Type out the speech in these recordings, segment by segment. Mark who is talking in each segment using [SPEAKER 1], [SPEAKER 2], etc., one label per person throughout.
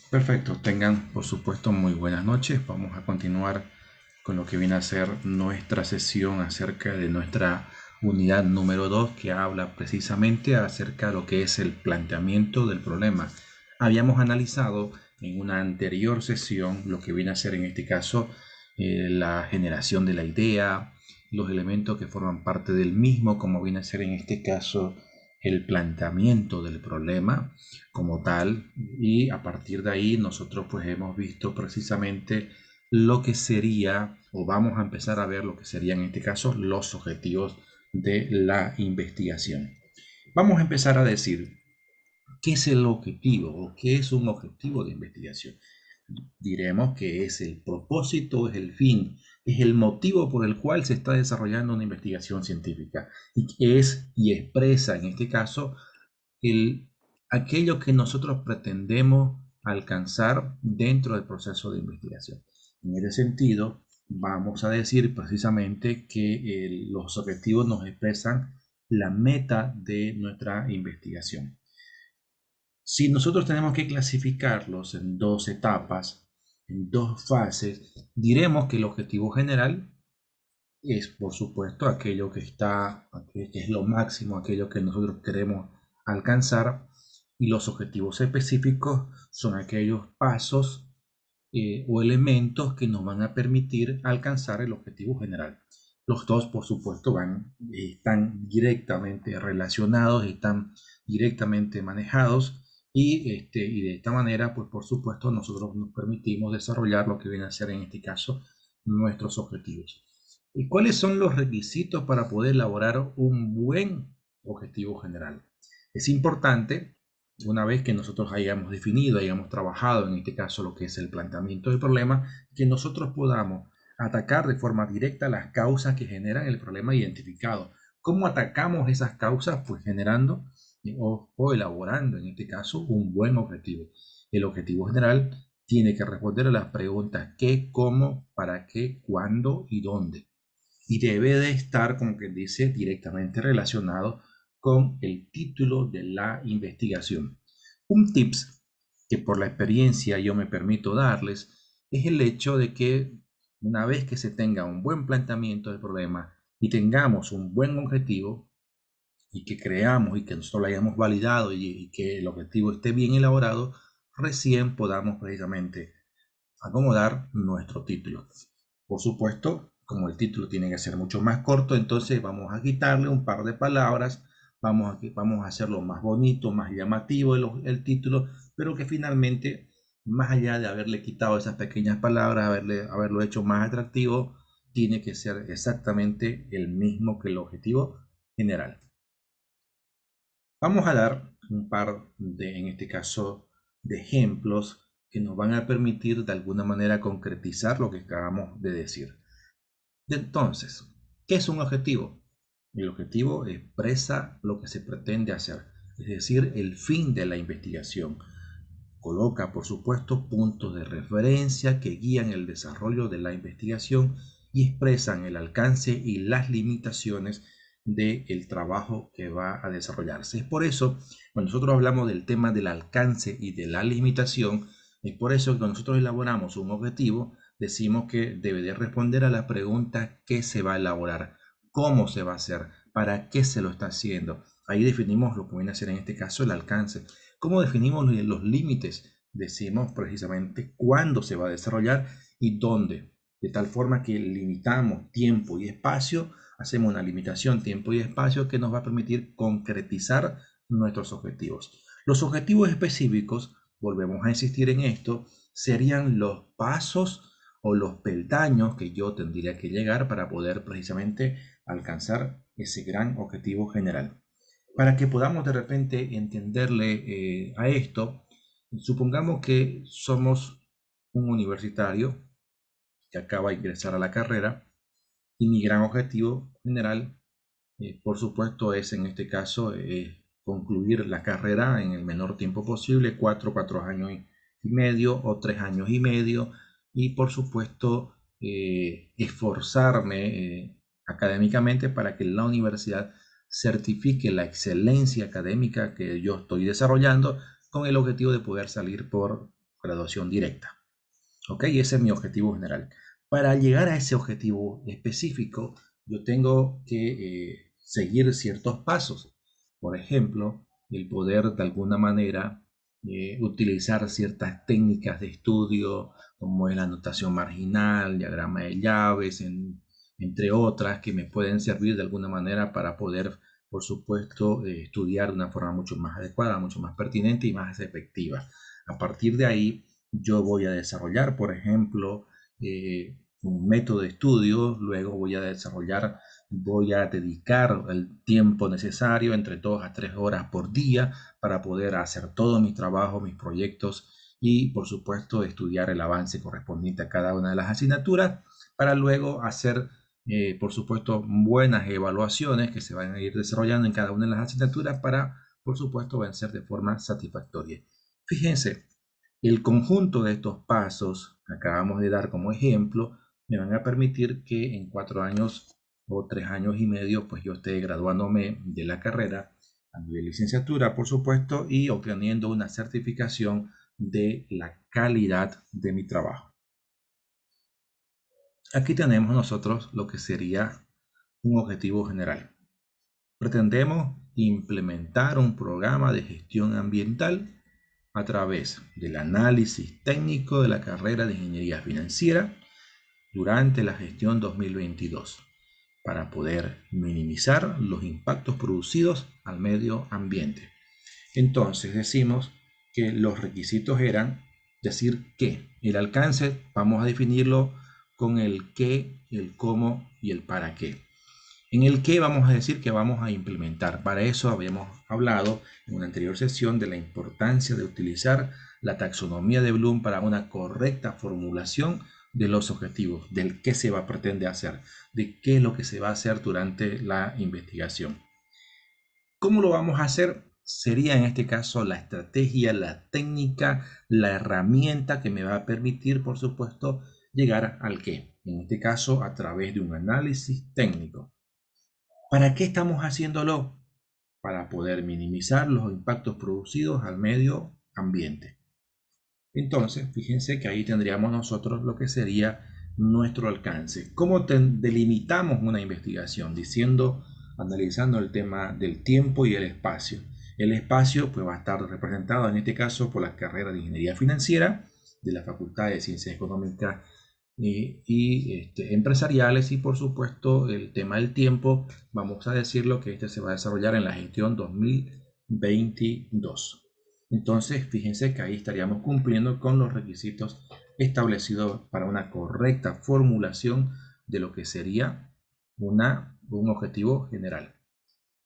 [SPEAKER 1] Perfecto, tengan por supuesto muy buenas noches. Vamos a continuar con lo que viene a ser nuestra sesión acerca de nuestra unidad número 2, que habla precisamente acerca de lo que es el planteamiento del problema. Habíamos analizado en una anterior sesión lo que viene a ser en este caso la generación de la idea, los elementos que forman parte del mismo, como viene a ser en este caso el planteamiento del problema como tal, y a partir de ahí nosotros pues hemos visto precisamente lo que sería, o vamos a empezar a ver lo que serían en este caso los objetivos de la investigación. Vamos a empezar a decir qué es el objetivo o qué es un objetivo de investigación. Diremos que es el propósito, es el fin, es el motivo por el cual se está desarrollando una investigación científica y es y expresa en este caso el, aquello que nosotros pretendemos alcanzar dentro del proceso de investigación. En ese sentido, vamos a decir precisamente que los objetivos nos expresan la meta de nuestra investigación. Si nosotros tenemos que clasificarlos en dos etapas, en dos fases, diremos que el objetivo general es, por supuesto, aquello que está, que es lo máximo, aquello que nosotros queremos alcanzar, y los objetivos específicos son aquellos pasos o elementos que nos van a permitir alcanzar el objetivo general. Los dos, por supuesto, están directamente relacionados, están directamente manejados y de esta manera, pues por supuesto, nosotros nos permitimos desarrollar lo que viene a ser en este caso nuestros objetivos. ¿Y cuáles son los requisitos para poder elaborar un buen objetivo general? Es importante, una vez que nosotros hayamos definido, hayamos trabajado en este caso lo que es el planteamiento del problema, que nosotros podamos atacar de forma directa las causas que generan el problema identificado. ¿Cómo atacamos esas causas? Pues generando o elaborando en este caso un buen objetivo. El objetivo general tiene que responder a las preguntas qué, cómo, para qué, cuándo y dónde, y debe de estar, como que dice, directamente relacionado con el título de la investigación. Un tips que por la experiencia yo me permito darles es el hecho de que una vez que se tenga un buen planteamiento del problema y tengamos un buen objetivo y que creamos y que nosotros lo hayamos validado y que el objetivo esté bien elaborado, recién podamos precisamente acomodar nuestro título. Por supuesto, como el título tiene que ser mucho más corto, entonces vamos a quitarle un par de palabras, vamos a hacerlo más bonito, más llamativo el título, pero que finalmente, más allá de haberle quitado esas pequeñas palabras, haberlo hecho más atractivo, tiene que ser exactamente el mismo que el objetivo general. Vamos a dar un par de, en este caso, de ejemplos que nos van a permitir de alguna manera concretizar lo que acabamos de decir. Entonces, ¿qué es un objetivo? El objetivo expresa lo que se pretende hacer, es decir, el fin de la investigación. Coloca, por supuesto, puntos de referencia que guían el desarrollo de la investigación y expresan el alcance y las limitaciones del trabajo que va a desarrollarse. Es por eso, cuando nosotros hablamos del tema del alcance y de la limitación, es por eso que cuando nosotros elaboramos un objetivo, decimos que debe de responder a la pregunta ¿qué se va a elaborar? ¿Cómo se va a hacer? ¿Para qué se lo está haciendo? Ahí definimos lo que viene a ser en este caso el alcance. ¿Cómo definimos los límites? Decimos precisamente cuándo se va a desarrollar y dónde. De tal forma que limitamos tiempo y espacio, hacemos una limitación tiempo y espacio que nos va a permitir concretizar nuestros objetivos. Los objetivos específicos, volvemos a insistir en esto, serían los pasos o los peldaños que yo tendría que llegar para poder precisamente alcanzar ese gran objetivo general. Para que podamos de repente entenderle a esto, supongamos que somos un universitario que acaba de ingresar a la carrera y mi gran objetivo general, por supuesto, es en este caso concluir la carrera en el menor tiempo posible, cuatro años y medio o 3 años y medio, y por supuesto esforzarme académicamente para que la universidad certifique la excelencia académica que yo estoy desarrollando con el objetivo de poder salir por graduación directa. ¿Ok? Ese es mi objetivo general. Para llegar a ese objetivo específico, yo tengo que seguir ciertos pasos. Por ejemplo, el poder de alguna manera utilizar ciertas técnicas de estudio, como es la anotación marginal, diagrama de llaves, entre otras, que me pueden servir de alguna manera para poder, por supuesto, estudiar de una forma mucho más adecuada, mucho más pertinente y más efectiva. A partir de ahí, yo voy a desarrollar, por ejemplo, un método de estudio, luego voy a dedicar el tiempo necesario, entre 2 a 3 horas por día, para poder hacer todos mis trabajos, mis proyectos y, por supuesto, estudiar el avance correspondiente a cada una de las asignaturas, para luego hacer, por supuesto, buenas evaluaciones que se van a ir desarrollando en cada una de las asignaturas para, por supuesto, vencer de forma satisfactoria. Fíjense, el conjunto de estos pasos que acabamos de dar como ejemplo me van a permitir que en 4 años o 3 años y medio pues yo esté graduándome de la carrera a nivel licenciatura, por supuesto, y obteniendo una certificación de la calidad de mi trabajo. Aquí tenemos nosotros lo que sería un objetivo general. Pretendemos implementar un programa de gestión ambiental a través del análisis técnico de la carrera de Ingeniería Financiera durante la gestión 2022 para poder minimizar los impactos producidos al medio ambiente. Entonces decimos que los requisitos eran decir que el alcance vamos a definirlo con el qué, el cómo y el para qué. En el que vamos a decir que vamos a implementar. Para eso habíamos hablado en una anterior sesión de la importancia de utilizar la taxonomía de Bloom para una correcta formulación de los objetivos, del qué se va a pretender hacer, de qué es lo que se va a hacer durante la investigación. ¿Cómo lo vamos a hacer? Sería en este caso la estrategia, la técnica, la herramienta que me va a permitir, por supuesto, llegar al qué. En este caso, a través de un análisis técnico. ¿Para qué estamos haciéndolo? Para poder minimizar los impactos producidos al medio ambiente. Entonces, fíjense que ahí tendríamos nosotros lo que sería nuestro alcance. ¿Cómo delimitamos una investigación? Diciendo, analizando el tema del tiempo y el espacio. El espacio pues, va a estar representado en este caso por la carrera de Ingeniería Financiera de la Facultad de Ciencias Económicas empresariales, y por supuesto el tema del tiempo, vamos a decirlo que este se va a desarrollar en la gestión 2022. Entonces fíjense que ahí estaríamos cumpliendo con los requisitos establecidos para una correcta formulación de lo que sería un objetivo general.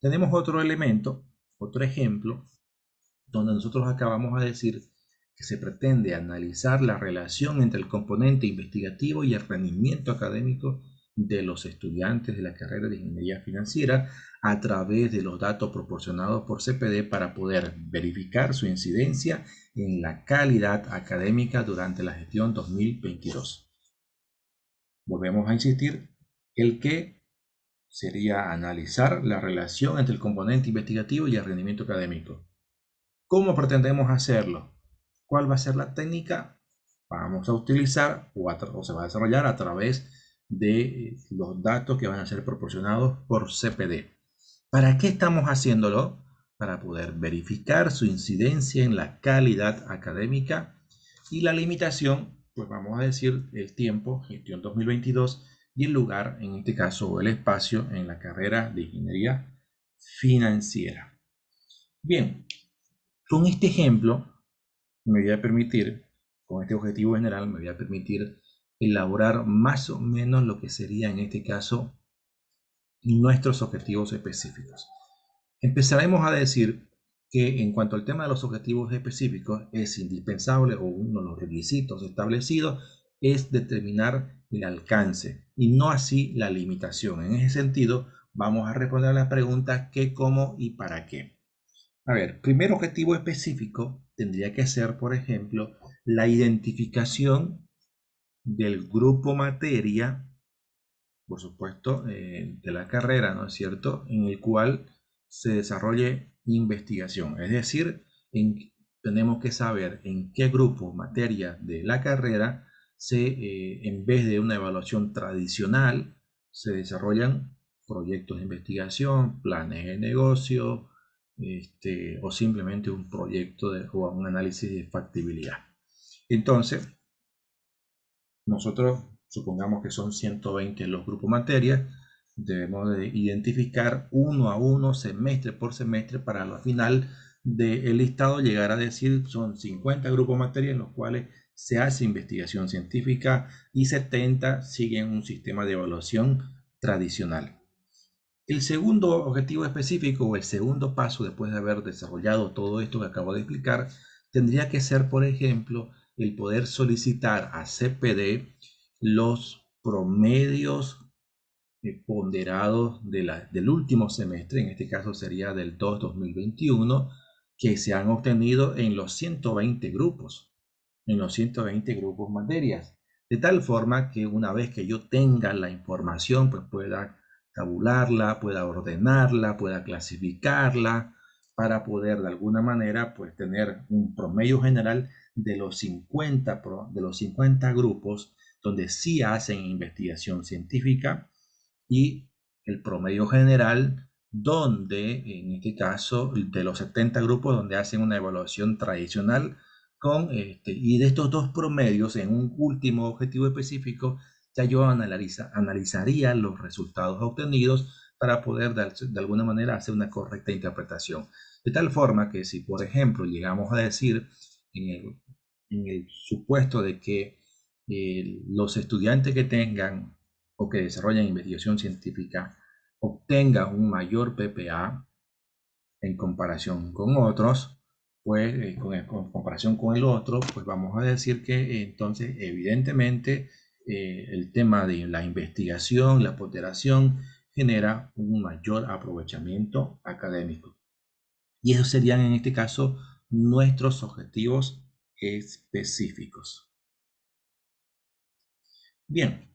[SPEAKER 1] Tenemos otro elemento, otro ejemplo, donde nosotros acabamos de decir que se pretende analizar la relación entre el componente investigativo y el rendimiento académico de los estudiantes de la carrera de Ingeniería Financiera a través de los datos proporcionados por CPD para poder verificar su incidencia en la calidad académica durante la gestión 2022. Volvemos a insistir, el que sería analizar la relación entre el componente investigativo y el rendimiento académico. ¿Cómo pretendemos hacerlo? ¿Cuál va a ser la técnica? Vamos a utilizar o se va a desarrollar a través de los datos que van a ser proporcionados por CPD. ¿Para qué estamos haciéndolo? Para poder verificar su incidencia en la calidad académica y la limitación, pues vamos a decir el tiempo, gestión 2022, y el lugar, en este caso el espacio, en la carrera de Ingeniería Financiera. Bien, con este ejemplo me voy a permitir, con este objetivo general, me voy a permitir elaborar más o menos lo que sería en este caso nuestros objetivos específicos. Empezaremos a decir que en cuanto al tema de los objetivos específicos es indispensable, o uno de los requisitos establecidos es determinar el alcance y no así la limitación. En ese sentido, vamos a responder a la pregunta qué, cómo y para qué. A ver, primer objetivo específico tendría que ser, por ejemplo, la identificación del grupo materia, por supuesto, de la carrera, ¿no es cierto?, en el cual se desarrolle investigación. Es decir, tenemos que saber en qué grupo, materia de la carrera, en vez de una evaluación tradicional, se desarrollan proyectos de investigación, planes de negocio, o simplemente un proyecto o un análisis de factibilidad. Entonces, nosotros supongamos que son 120 los grupos materia, debemos de identificar uno a uno, semestre por semestre, para al final del listado llegar a decir son 50 grupos materia en los cuales se hace investigación científica y 70 siguen un sistema de evaluación tradicional. El segundo objetivo específico o el segundo paso después de haber desarrollado todo esto que acabo de explicar tendría que ser, por ejemplo, el poder solicitar a CPD los promedios ponderados del último semestre, en este caso sería del 2021, que se han obtenido en los 120 grupos, materias, de tal forma que una vez que yo tenga la información, pues pueda tabularla, pueda ordenarla, pueda clasificarla, para poder de alguna manera pues tener un promedio general de los 50 grupos donde sí hacen investigación científica, y el promedio general donde, en este caso, de los 70 grupos donde hacen una evaluación tradicional y de estos dos promedios, en un último objetivo específico, ya yo analizaría los resultados obtenidos para poder de alguna manera hacer una correcta interpretación. De tal forma que si, por ejemplo, llegamos a decir en el supuesto de que los estudiantes que tengan o que desarrollan investigación científica obtengan un mayor PPA en comparación con otros, pues con comparación con el otro, pues vamos a decir que entonces evidentemente el tema de la investigación, la ponderación, genera un mayor aprovechamiento académico. Y esos serían en este caso nuestros objetivos específicos. Bien,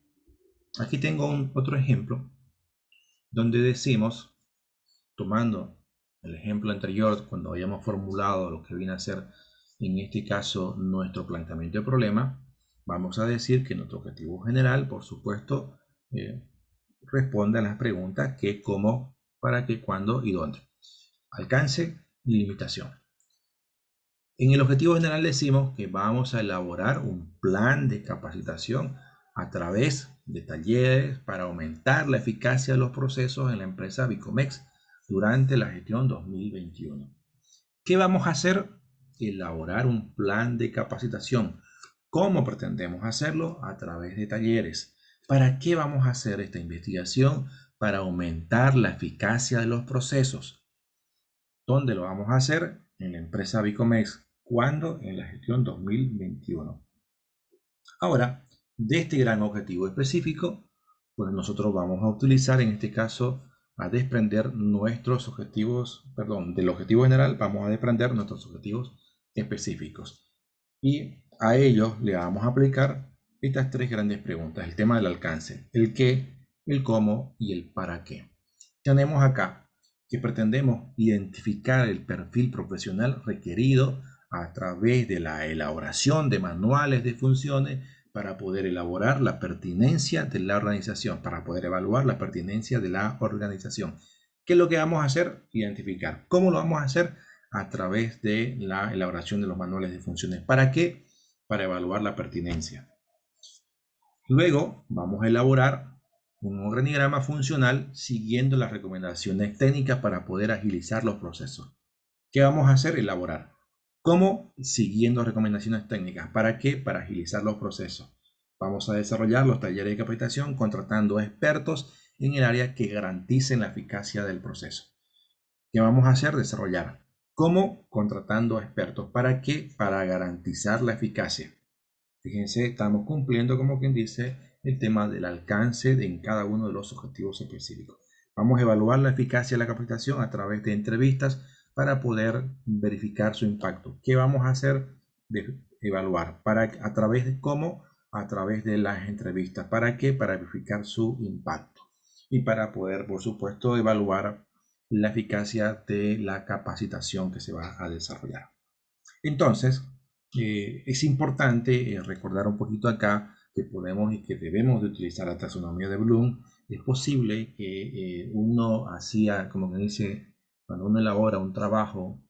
[SPEAKER 1] aquí tengo otro ejemplo donde decimos, tomando el ejemplo anterior, cuando hayamos formulado lo que viene a ser en este caso nuestro planteamiento de problema, vamos a decir que nuestro objetivo general, por supuesto, responde a las preguntas qué, cómo, para qué, cuándo y dónde. Alcance y limitación. En el objetivo general decimos que vamos a elaborar un plan de capacitación a través de talleres para aumentar la eficacia de los procesos en la empresa Bicomex durante la gestión 2021. ¿Qué vamos a hacer? Elaborar un plan de capacitación. ¿Cómo pretendemos hacerlo? A través de talleres. ¿Para qué vamos a hacer esta investigación? Para aumentar la eficacia de los procesos. ¿Dónde lo vamos a hacer? En la empresa Bicomex. ¿Cuándo? En la gestión 2021. Ahora, de este gran objetivo específico, pues nosotros vamos a utilizar en este caso a desprender nuestros objetivos, perdón, del objetivo general vamos a desprender nuestros objetivos específicos. Y a ellos le vamos a aplicar estas tres grandes preguntas: el tema del alcance, el qué, el cómo y el para qué. Tenemos acá que pretendemos identificar el perfil profesional requerido a través de la elaboración de manuales de funciones para poder elaborar la pertinencia de la organización, para poder evaluar la pertinencia de la organización. ¿Qué es lo que vamos a hacer? Identificar. ¿Cómo lo vamos a hacer? A través de la elaboración de los manuales de funciones. ¿Para qué? Para evaluar la pertinencia. Luego vamos a elaborar un organigrama funcional siguiendo las recomendaciones técnicas para poder agilizar los procesos. ¿Qué vamos a hacer? Elaborar. ¿Cómo? Siguiendo recomendaciones técnicas. ¿Para qué? Para agilizar los procesos. Vamos a desarrollar los talleres de capacitación contratando expertos en el área que garanticen la eficacia del proceso. ¿Qué vamos a hacer? Desarrollar. ¿Cómo? Contratando expertos. ¿Para qué? Para garantizar la eficacia. Fíjense, estamos cumpliendo, como quien dice, el tema del alcance en cada uno de los objetivos específicos. Vamos a evaluar la eficacia de la capacitación a través de entrevistas para poder verificar su impacto. ¿Qué vamos a hacer? Evaluar. ¿A través de cómo? A través de las entrevistas. ¿Para qué? Para verificar su impacto. Y para poder, por supuesto, evaluar la eficacia de la capacitación que se va a desarrollar. Entonces, es importante recordar un poquito acá que podemos y que debemos de utilizar la taxonomía de Bloom. Es posible que uno hacía, como que dice, cuando uno elabora un trabajo,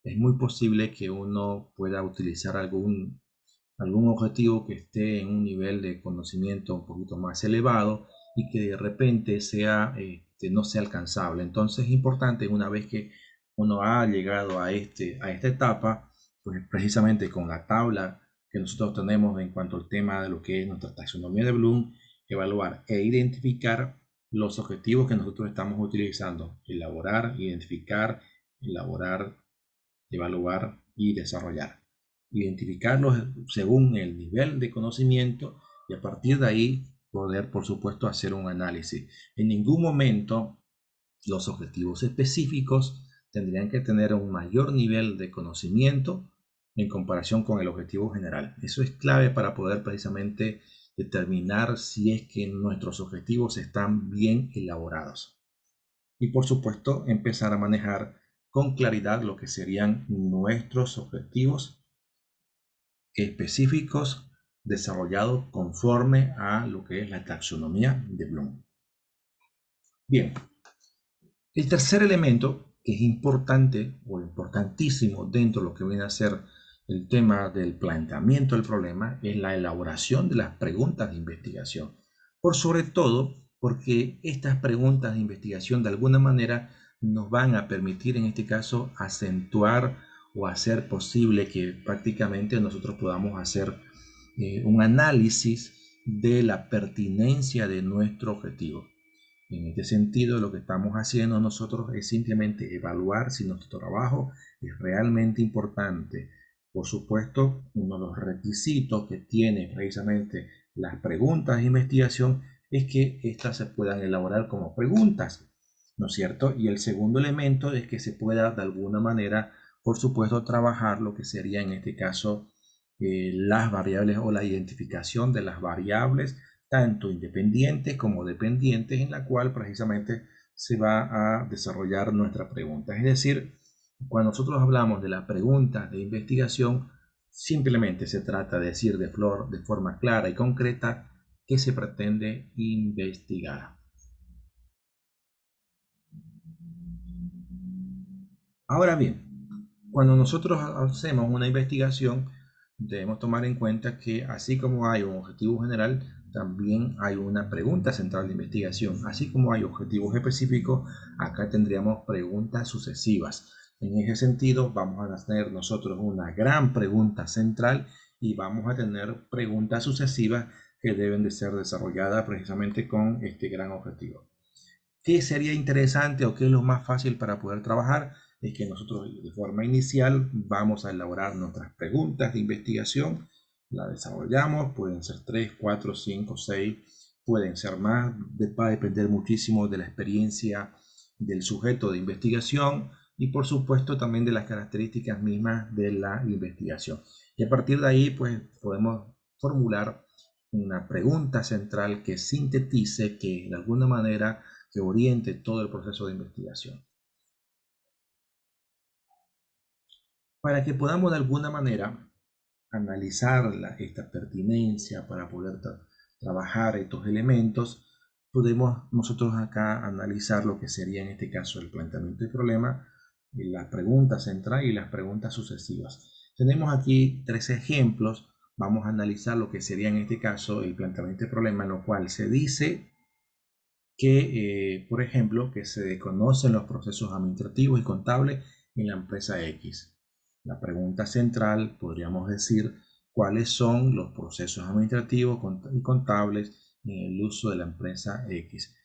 [SPEAKER 1] es muy posible que uno pueda utilizar algún objetivo que esté en un nivel de conocimiento un poquito más elevado y que de repente no sea alcanzable. Entonces es importante una vez que uno ha llegado a esta etapa, pues precisamente con la tabla que nosotros tenemos en cuanto al tema de lo que es nuestra taxonomía de Bloom, evaluar e identificar los objetivos que nosotros estamos utilizando, elaborar, evaluar y desarrollar. Identificarlos según el nivel de conocimiento y a partir de ahí poder, por supuesto, hacer un análisis. En ningún momento los objetivos específicos tendrían que tener un mayor nivel de conocimiento en comparación con el objetivo general. Eso es clave para poder precisamente determinar si es que nuestros objetivos están bien elaborados. Y por supuesto, empezar a manejar con claridad lo que serían nuestros objetivos específicos desarrollados conforme a lo que es la taxonomía de Bloom. Bien, el tercer elemento que es importante o importantísimo dentro de lo que viene a ser el tema del planteamiento del problema es la elaboración de las preguntas de investigación. Por sobre todo porque estas preguntas de investigación de alguna manera nos van a permitir en este caso acentuar o hacer posible que prácticamente nosotros podamos hacer un análisis de la pertinencia de nuestro objetivo. En este sentido, lo que estamos haciendo nosotros es simplemente evaluar si nuestro trabajo es realmente importante. Por supuesto, uno de los requisitos que tiene precisamente las preguntas de investigación es que éstas se puedan elaborar como preguntas, ¿no es cierto? Y el segundo elemento es que se pueda de alguna manera, por supuesto, trabajar lo que sería en este caso las variables o la identificación de las variables tanto independientes como dependientes, en la cual precisamente se va a desarrollar nuestra pregunta. Es decir, cuando nosotros hablamos de la pregunta de investigación, simplemente se trata de decir de forma clara y concreta qué se pretende investigar. Ahora bien, cuando nosotros hacemos una investigación, debemos tomar en cuenta que así como hay un objetivo general, también hay una pregunta central de investigación. Así como hay objetivos específicos, acá tendríamos preguntas sucesivas. En ese sentido, vamos a tener nosotros una gran pregunta central y vamos a tener preguntas sucesivas que deben de ser desarrolladas precisamente con este gran objetivo. ¿Qué sería interesante o qué es lo más fácil para poder trabajar? Es que nosotros de forma inicial vamos a elaborar nuestras preguntas de investigación, la desarrollamos, pueden ser 3, 4, 5, 6, pueden ser más, va a depender muchísimo de la experiencia del sujeto de investigación y por supuesto también de las características mismas de la investigación. Y a partir de ahí pues podemos formular una pregunta central que sintetice, que de alguna manera que oriente todo el proceso de investigación. Para que podamos de alguna manera analizar esta pertinencia para poder trabajar estos elementos, podemos nosotros acá analizar lo que sería en este caso el planteamiento del problema, la pregunta central y las preguntas sucesivas. Tenemos aquí tres ejemplos. Vamos a analizar lo que sería en este caso el planteamiento del problema, en lo cual se dice que, por ejemplo, que se desconocen los procesos administrativos y contables en la empresa X. La pregunta central, podríamos decir, cuáles son los procesos administrativos y contables en el uso de la empresa X.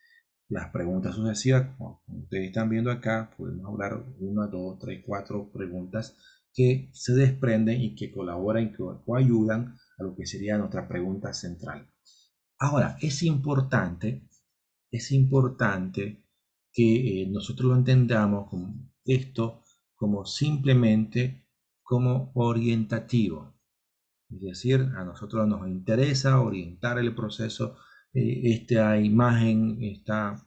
[SPEAKER 1] Las preguntas sucesivas, como ustedes están viendo acá, podemos hablar una, dos, tres, cuatro preguntas que se desprenden y que colaboran y que ayudan a lo que sería nuestra pregunta central. Ahora, es importante que nosotros lo entendamos como esto como simplemente como orientativo. Es decir, a nosotros nos interesa orientar el proceso, esta imagen, estas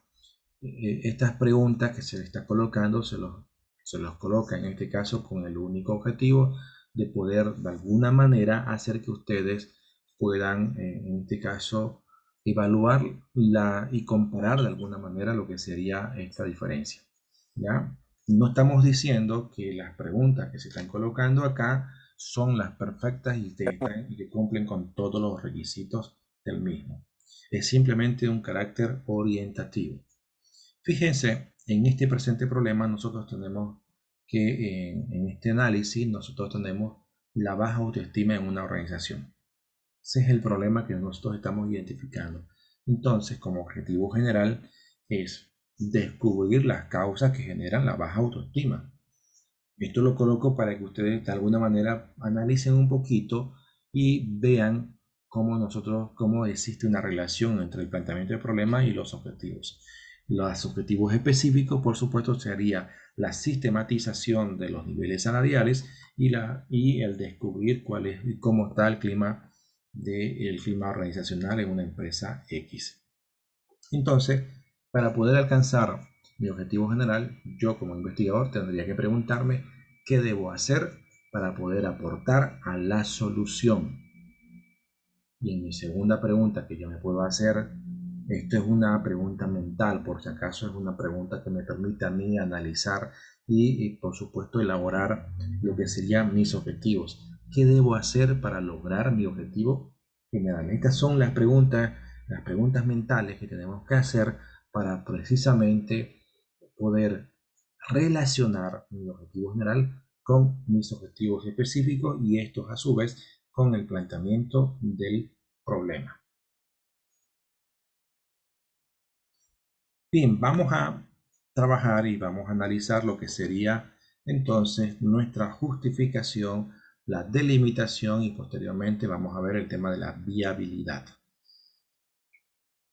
[SPEAKER 1] preguntas que se le está colocando, se los coloca en este caso con el único objetivo de poder de alguna manera hacer que ustedes puedan, en este caso, evaluar y comparar de alguna manera lo que sería esta diferencia. ¿Ya? No estamos diciendo que las preguntas que se están colocando acá son las perfectas y que cumplen con todos los requisitos del mismo. Es simplemente un carácter orientativo. Fíjense, en este presente problema nosotros tenemos que en este análisis nosotros tenemos la baja autoestima en una organización. Ese es el problema que nosotros estamos identificando. Entonces, como objetivo general es descubrir las causas que generan la baja autoestima. Esto lo coloco para que ustedes de alguna manera analicen un poquito y vean cómo existe una relación entre el planteamiento del problema y los objetivos. Los objetivos específicos, por supuesto, sería la sistematización de los niveles salariales y el descubrir cuál es y cómo está el clima organizacional en una empresa X. Entonces, para poder alcanzar mi objetivo general, yo como investigador tendría que preguntarme qué debo hacer para poder aportar a la solución. Y en mi segunda pregunta que yo me puedo hacer, esto es una pregunta mental, por si acaso es una pregunta que me permite a mí analizar y por supuesto elaborar lo que serían mis objetivos. ¿Qué debo hacer para lograr mi objetivo general? Estas son las preguntas mentales que tenemos que hacer para precisamente poder relacionar mi objetivo general con mis objetivos específicos y estos a su vez con el planteamiento del problema. Bien, vamos a trabajar y vamos a analizar lo que sería entonces nuestra justificación, la delimitación y posteriormente vamos a ver el tema de la viabilidad.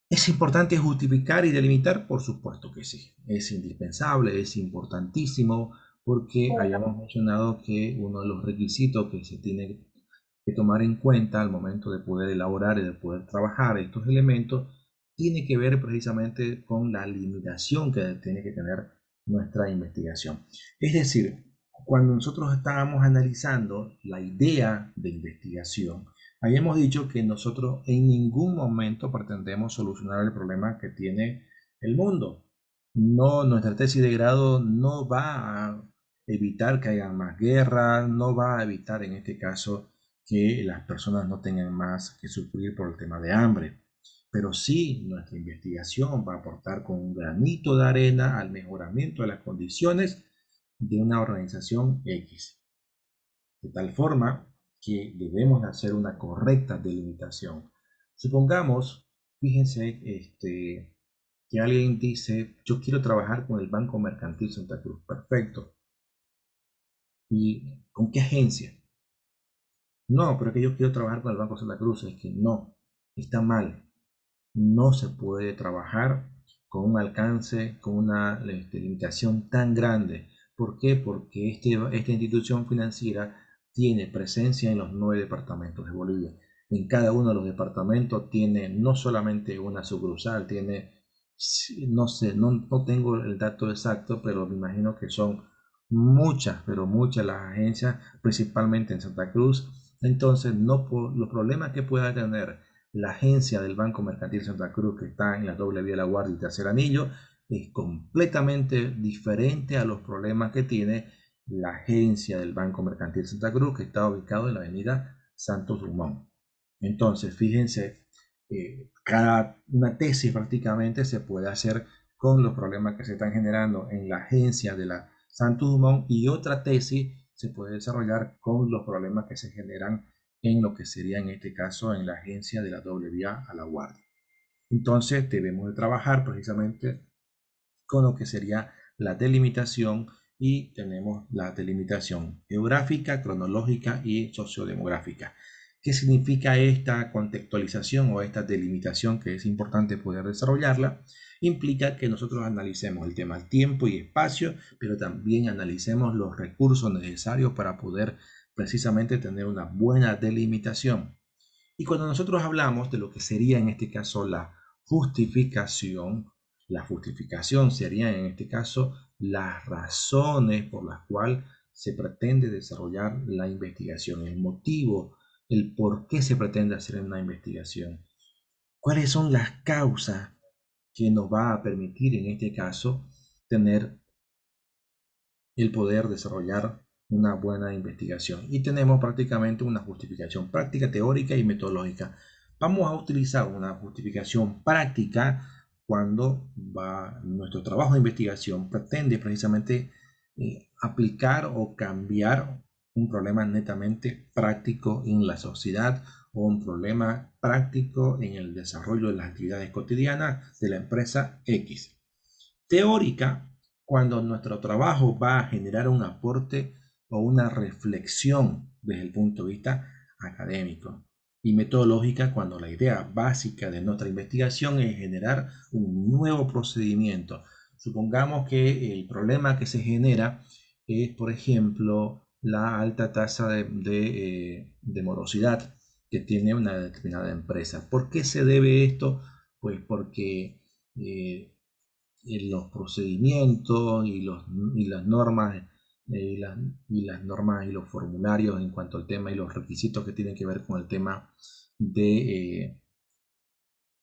[SPEAKER 1] ¿Es importante justificar y delimitar? Por supuesto que sí. Es indispensable, es importantísimo, porque hayamos mencionado que uno de los requisitos que se tiene que tomar en cuenta al momento de poder elaborar y de poder trabajar estos elementos tiene que ver precisamente con la limitación que tiene que tener nuestra investigación. Es decir, cuando nosotros estábamos analizando la idea de investigación, habíamos dicho que nosotros en ningún momento pretendemos solucionar el problema que tiene el mundo. No, nuestra tesis de grado no va a evitar que haya más guerras, no va a evitar en este caso que las personas no tengan más que sufrir por el tema de hambre. Pero sí, nuestra investigación va a aportar con un granito de arena al mejoramiento de las condiciones de una organización X. De tal forma que debemos hacer una correcta delimitación. Supongamos, fíjense, que alguien dice, yo quiero trabajar con el Banco Mercantil Santa Cruz. Perfecto. ¿Y con qué agencia? No, pero es que yo quiero trabajar con el Banco Santa Cruz. Es que no, está mal. No se puede trabajar con un alcance, con una limitación tan grande. ¿Por qué? Porque esta institución financiera tiene presencia en los 9 departamentos de Bolivia. En cada uno de los departamentos tiene no solamente una sucursal, tiene, no sé, no tengo el dato exacto, pero me imagino que son muchas, pero muchas las agencias, principalmente en Santa Cruz. Entonces, no por los problemas que pueda tener la agencia del Banco Mercantil Santa Cruz, que está en la doble vía La Guardia y Tercer Anillo, es completamente diferente a los problemas que tiene la agencia del Banco Mercantil Santa Cruz, que está ubicado en la avenida Santos Dumont. Entonces, fíjense, una tesis prácticamente se puede hacer con los problemas que se están generando en la agencia de la Santos Dumont y otra tesis se puede desarrollar con los problemas que se generan en lo que sería en este caso en la agencia de la doble vía a La Guardia. Entonces debemos de trabajar precisamente con lo que sería la delimitación y tenemos la delimitación geográfica, cronológica y sociodemográfica. ¿Qué significa esta contextualización o esta delimitación que es importante poder desarrollarla? Implica que nosotros analicemos el tema tiempo y espacio, pero también analicemos los recursos necesarios para poder precisamente tener una buena delimitación. Y cuando nosotros hablamos de lo que sería en este caso la justificación sería en este caso las razones por las cuales se pretende desarrollar la investigación, el motivo, el por qué se pretende hacer una investigación, cuáles son las causas que nos va a permitir en este caso tener el poder desarrollar una buena investigación. Y tenemos prácticamente una justificación práctica, teórica y metodológica. Vamos a utilizar una justificación práctica cuando nuestro trabajo de investigación pretende precisamente aplicar o cambiar un problema netamente práctico en la sociedad o un problema práctico en el desarrollo de las actividades cotidianas de la empresa X. Teórica, cuando nuestro trabajo va a generar un aporte o una reflexión desde el punto de vista académico. Y metodológica, cuando la idea básica de nuestra investigación es generar un nuevo procedimiento. Supongamos que el problema que se genera es, por ejemplo, la alta tasa de morosidad que tiene una determinada empresa. ¿Por qué se debe esto? Pues porque los procedimientos y las normas y los formularios en cuanto al tema y los requisitos que tienen que ver con el tema de, eh,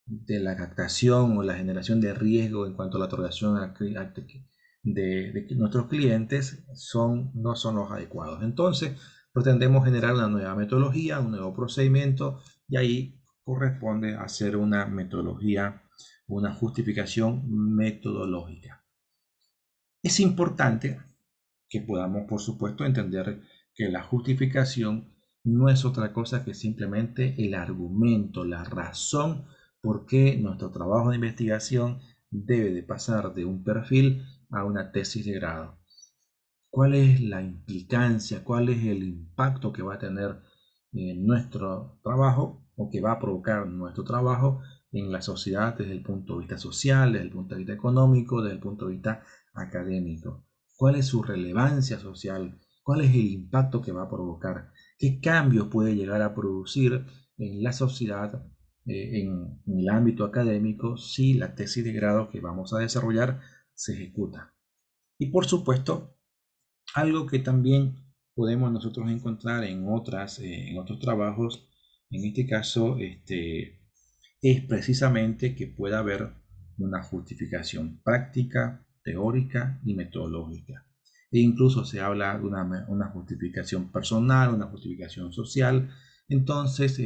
[SPEAKER 1] de la captación o la generación de riesgo en cuanto a la otorgación de nuestros clientes no son los adecuados. Entonces, pretendemos generar una nueva metodología, un nuevo procedimiento y ahí corresponde hacer una metodología, una justificación metodológica. Es importante que podamos, por supuesto, entender que la justificación no es otra cosa que simplemente el argumento, la razón por qué nuestro trabajo de investigación debe de pasar de un perfil a una tesis de grado. ¿Cuál es la implicancia, cuál es el impacto que va a tener nuestro trabajo o que va a provocar nuestro trabajo en la sociedad desde el punto de vista social, desde el punto de vista económico, desde el punto de vista académico? ¿Cuál es su relevancia social? ¿Cuál es el impacto que va a provocar? ¿Qué cambios puede llegar a producir en la sociedad, en el ámbito académico, si la tesis de grado que vamos a desarrollar se ejecuta? Y por supuesto, algo que también podemos nosotros encontrar en otros trabajos, en este caso, es precisamente que pueda haber una justificación práctica, teórica y metodológica. E incluso se habla de una justificación personal, una justificación social. Entonces,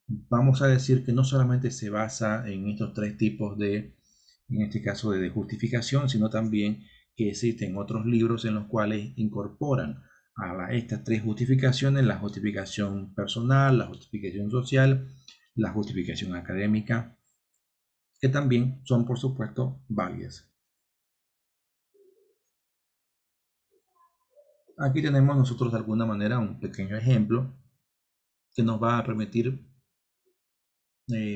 [SPEAKER 1] vamos a decir que no solamente se basa en estos tres tipos en este caso, de justificación, sino también que existen otros libros en los cuales incorporan a estas tres justificaciones: la justificación personal, la justificación social, la justificación académica, que también son, por supuesto, válidas. Aquí tenemos nosotros de alguna manera un pequeño ejemplo que nos va a permitir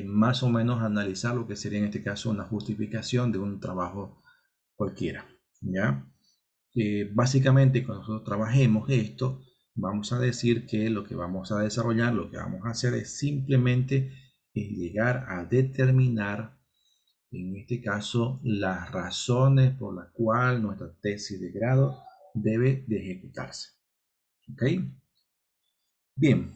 [SPEAKER 1] más o menos analizar lo que sería en este caso una justificación de un trabajo cualquiera, ¿ya? Básicamente, cuando nosotros trabajemos esto, vamos a decir que lo que vamos a desarrollar, lo que vamos a hacer es simplemente llegar a determinar, en este caso, las razones por las cuales nuestra tesis de grado debe de ejecutarse. ¿Ok? Bien,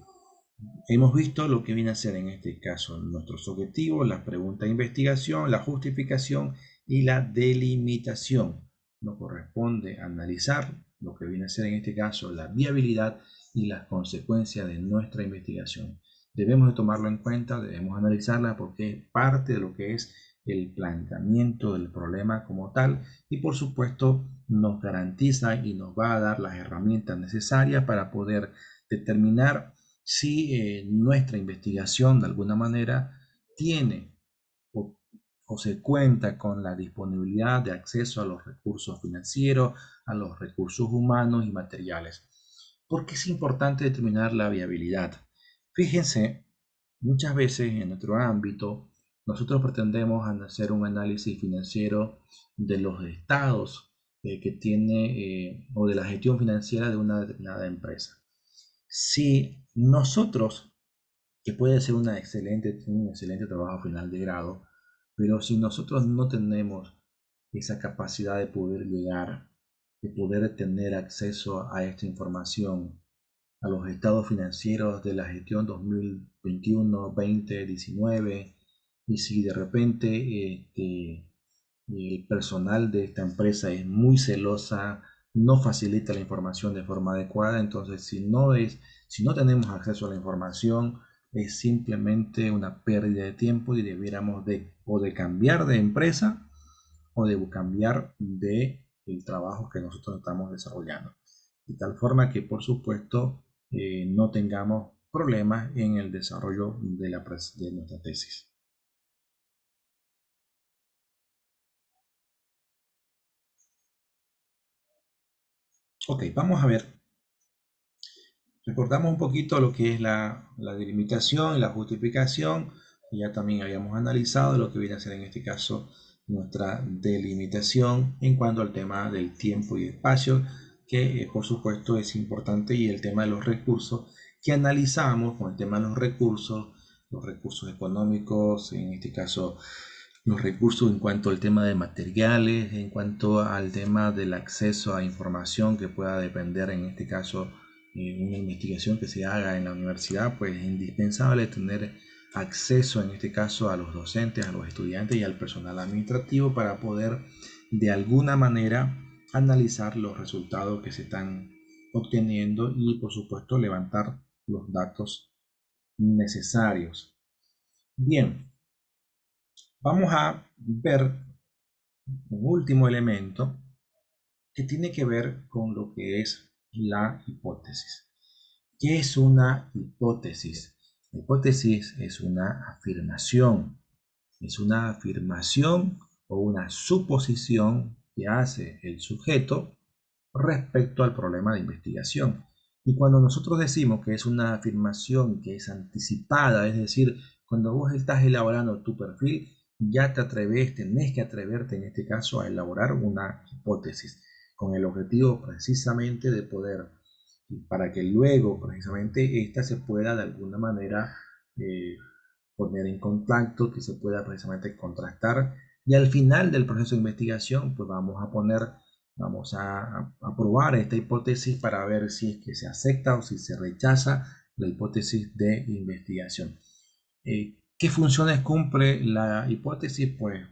[SPEAKER 1] hemos visto lo que viene a ser en este caso nuestros objetivos, la pregunta de investigación, la justificación y la delimitación. Nos corresponde analizar lo que viene a ser en este caso la viabilidad y las consecuencias de nuestra investigación. Debemos de tomarlo en cuenta, debemos analizarla porque es parte de lo que es el planteamiento del problema como tal y por supuesto nos garantiza y nos va a dar las herramientas necesarias para poder determinar si nuestra investigación de alguna manera tiene o, o se cuenta con la disponibilidad de acceso a los recursos financieros, a los recursos humanos y materiales. ¿Por qué es importante determinar la viabilidad? Fíjense, muchas veces en nuestro ámbito nosotros pretendemos hacer un análisis financiero de los estados que tiene o de la gestión financiera de una determinada empresa. Si nosotros, que puede ser un excelente trabajo final de grado, pero si nosotros no tenemos esa capacidad de poder llegar de poder tener acceso a esta información, a los estados financieros de la gestión 2021, 20, 19, y si de repente el personal de esta empresa es muy celosa, no facilita la información de forma adecuada, entonces si no tenemos acceso a la información, es simplemente una pérdida de tiempo y debiéramos o de cambiar de empresa o de cambiar de el trabajo que nosotros estamos desarrollando. De tal forma que, por supuesto, no tengamos problemas en el desarrollo de nuestra tesis. Ok, vamos a ver. Recordamos un poquito lo que es la delimitación y la justificación. Ya también habíamos analizado lo que viene a ser en este caso nuestra delimitación en cuanto al tema del tiempo y espacio, que por supuesto es importante, y el tema de los recursos que analizamos con el tema de los recursos económicos, en este caso los recursos en cuanto al tema de materiales, en cuanto al tema del acceso a información que pueda depender, en este caso, una investigación que se haga en la universidad, pues es indispensable tener acceso, en este caso, a los docentes, a los estudiantes y al personal administrativo para poder de alguna manera analizar los resultados que se están obteniendo y, por supuesto, levantar los datos necesarios. Bien, vamos a ver un último elemento que tiene que ver con lo que es la hipótesis. ¿Qué es una hipótesis? La hipótesis es una afirmación o una suposición que hace el sujeto respecto al problema de investigación. Y cuando nosotros decimos que es una afirmación que es anticipada, es decir, cuando vos estás elaborando tu perfil, ya te atreves, tenés que atreverte en este caso a elaborar una hipótesis con el objetivo precisamente de poder, para que luego precisamente esta se pueda de alguna manera eh, poner en contacto, que se pueda precisamente contrastar, y al final del proceso de investigación pues vamos a probar esta hipótesis para ver si es que se acepta o si se rechaza la hipótesis de investigación. ¿Qué funciones cumple la hipótesis? Pues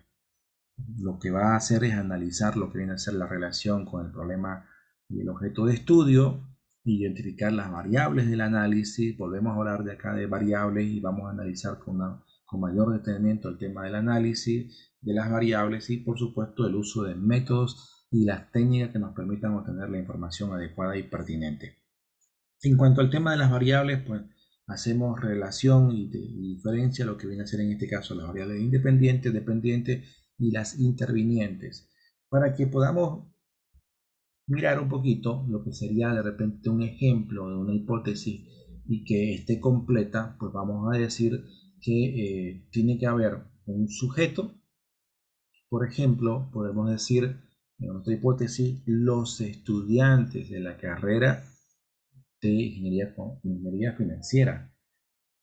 [SPEAKER 1] lo que va a hacer es analizar lo que viene a ser la relación con el problema y el objeto de estudio, identificar las variables del análisis. Volvemos a hablar de acá de variables y vamos a analizar con mayor detenimiento el tema del análisis de las variables y, por supuesto, el uso de métodos y las técnicas que nos permitan obtener la información adecuada y pertinente. En cuanto al tema de las variables, pues hacemos relación y diferencia lo que viene a ser en este caso las variables independientes, dependientes y las intervinientes, para que podamos mirar un poquito lo que sería de repente un ejemplo de una hipótesis y que esté completa. Pues vamos a decir que tiene que haber un sujeto. Por ejemplo, podemos decir en nuestra hipótesis los estudiantes de la carrera de ingeniería financiera,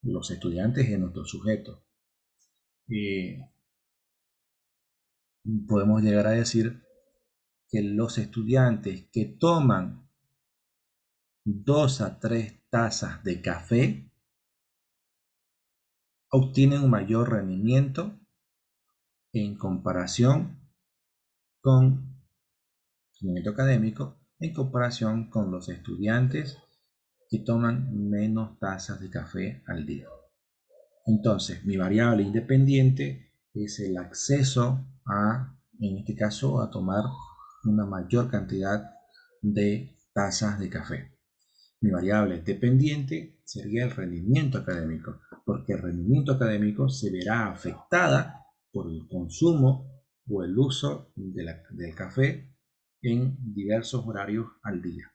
[SPEAKER 1] los estudiantes de nuestro sujeto. Podemos llegar a decir que los estudiantes que toman 2 a 3 tazas de café obtienen un mayor rendimiento en comparación con rendimiento académico, en comparación con los estudiantes que toman menos tazas de café al día. Entonces, mi variable independiente es el acceso en este caso, a tomar una mayor cantidad de tazas de café. Mi variable dependiente sería el rendimiento académico, porque el rendimiento académico se verá afectada por el consumo o el uso del café en diversos horarios al día.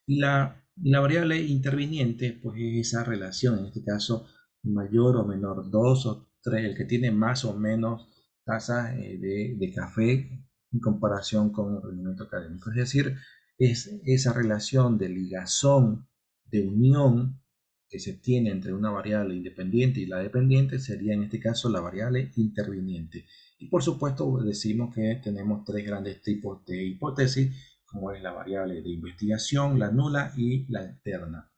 [SPEAKER 1] Y la variable interviniente, pues es esa relación, en este caso, mayor o menor, 2 o 3, el que tiene más o menos tazas de café en comparación con el rendimiento académico. Es decir, es esa relación de ligazón, de unión que se tiene entre una variable independiente y la dependiente, sería en este caso la variable interviniente. Y por supuesto decimos que tenemos tres grandes tipos de hipótesis, como es la variable de investigación, la nula y la externa.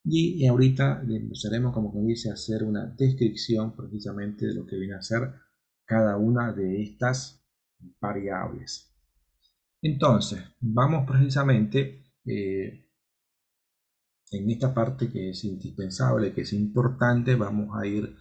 [SPEAKER 1] Y ahorita empezaremos, como que dice, a hacer una descripción precisamente de lo que viene a ser cada una de estas variables. Entonces, vamos precisamente en esta parte que es indispensable, que es importante, vamos a ir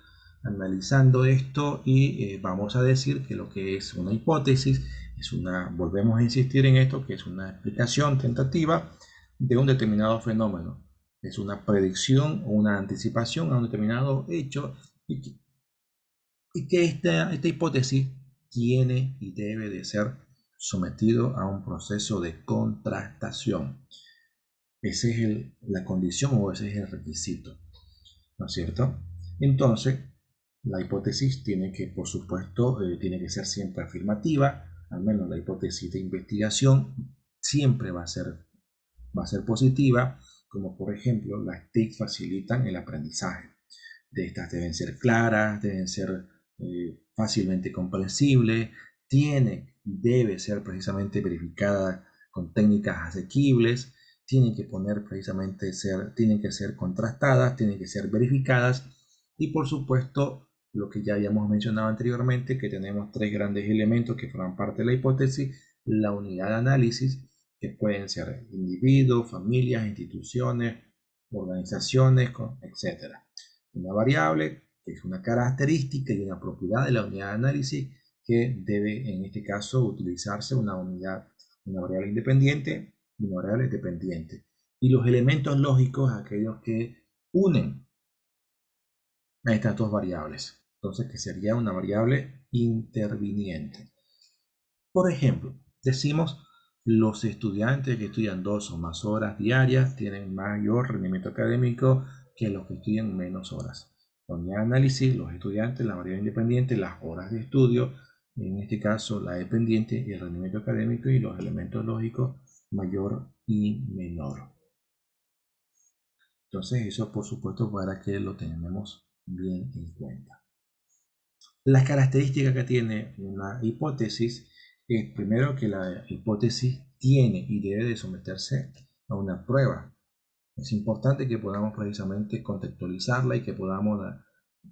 [SPEAKER 1] analizando esto y vamos a decir que lo que es una hipótesis es volvemos a insistir en esto, que es una explicación tentativa de un determinado fenómeno. Es una predicción o una anticipación a un determinado hecho y que esta hipótesis tiene y debe de ser sometido a un proceso de contrastación. Esa es la condición o ese es el requisito, ¿no es cierto? Entonces, la hipótesis tiene que, por supuesto, tiene que ser siempre afirmativa, al menos la hipótesis de investigación siempre va a ser positiva, como por ejemplo las TIC facilitan el aprendizaje. De estas deben ser claras, deben ser fácilmente comprensibles, debe ser precisamente verificada con técnicas asequibles, tienen que ser contrastadas, tienen que ser verificadas y por supuesto lo que ya habíamos mencionado anteriormente, que tenemos tres grandes elementos que forman parte de la hipótesis: la unidad de análisis, que pueden ser individuos, familias, instituciones, organizaciones, etcétera. Una variable, que es una característica y una propiedad de la unidad de análisis, que debe en este caso utilizarse una variable independiente y una variable dependiente. Y los elementos lógicos, aquellos que unen a estas dos variables. Entonces, que sería una variable interviniente. Por ejemplo, decimos los estudiantes que estudian 2 o más horas diarias tienen mayor rendimiento académico que los que estudian menos horas. La unidad de análisis, los estudiantes, la variable independiente, las horas de estudio, en este caso la dependiente y el rendimiento académico, y los elementos lógicos mayor y menor. Entonces eso por supuesto para que lo tenemos bien en cuenta. Las características que tiene una hipótesis es primero que la hipótesis tiene y debe de someterse a una prueba. Es importante que podamos precisamente contextualizarla y que podamos